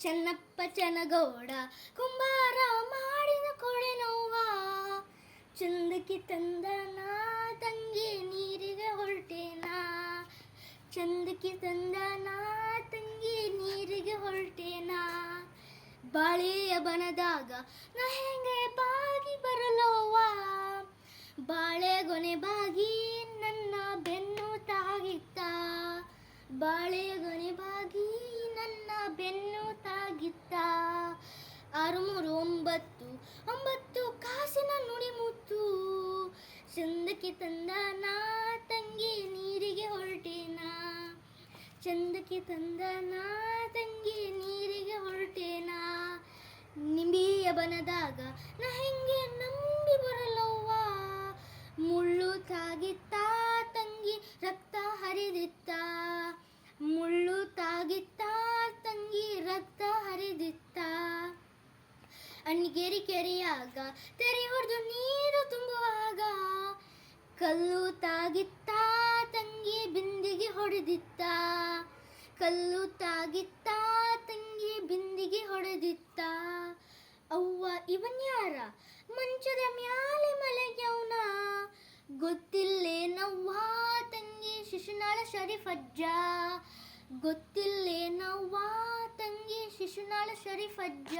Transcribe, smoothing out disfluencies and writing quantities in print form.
ಚೆನ್ನಪ್ಪ ಚನಗೌಡ ಕುಂಬಾರ ಮಾಡಿದ ಕೊಡೆ ನೋವ ಚಂದಕ್ಕೆ ತಂದ ನಾ ತಂಗಿ ನೀರಿಗೆ ಹೊರಟೇನಾ ಚಂದಕ್ಕೆ ತಂದ ನಾ ತಂಗಿ ನೀರಿಗೆ ಹೊರಟೇನಾ ಬಾಳೆಯ ಬನದಾಗ ನಾ ಹೆಂಗೆ ಬಾಗಿ ಬರಲೋವ ಬಾಳೆಗೊನೆ ಬಾಗಿ ನನ್ನ ಬೆನ್ನು ತಾಗಿತ್ತ ಬಾಳೆಗೊನೆ ಬಾಗಿ ನನ್ನ ಬೆನ್ನು ತಾಗಿತ್ತ 639 ಕಾಸಿನ ನುಡಿಮುತ್ತು ಚಂದಕ್ಕೆ ತಂದ ನಾ ತಂಗಿ ನೀರಿಗೆ ಹೊರಟೇನಾ ಚಂದಕ್ಕೆ ತಂದ ನಾ ತಂಗಿ ನೀರಿಗೆ ಹೊರಟೇನಾ ನಿಂಬಿಯ ಬನದಾಗ ನಾ ಹೆಂಗೆ ನಂಬಿ ಬರಲವ್ವ ಮುಳ್ಳು ತಾಗಿತ್ತ ತಂಗಿ ರಕ್ತ ಹರಿದಿತ್ತ ಮುಳ್ಳು ತಾಗಿತ್ತ ತಂಗಿ ರಕ್ತ ಹರಿದಿತ್ತ ಅಣ್ಣಿಗೇರಿ ಕೆರೆಯಾಗ ತೆರೆ ಹೊಡೆದು ನೀರು ತುಂಬುವಾಗ ಕಲ್ಲು ತಾಗಿತ್ತ ತಂಗಿ ಬಿಂದಿಗೆ ಹೊಡೆದಿತ್ತ ಕಲ್ಲು ತಾಗಿತ್ತ ತಂಗಿ ಬಿಂದಿಗೆ ಹೊಡೆದಿತ್ತ ಅವ್ವ ಇವನ್ಯಾರ ಮಂಚದ ಮ್ಯಾಲೆ ಮಲಗ್ಯವನ ಗೊತ್ತಿಲ್ಲೇನವ್ವ ತಂಗಿ ಶಿಶುನಾಳ ಶರೀಫಜ್ಜ ಗೊತ್ತಿಲ್ಲೇನವ್ವ ತಂಗಿ ಶಿಶುನಾಳ ಶರೀಫಜ್ಜ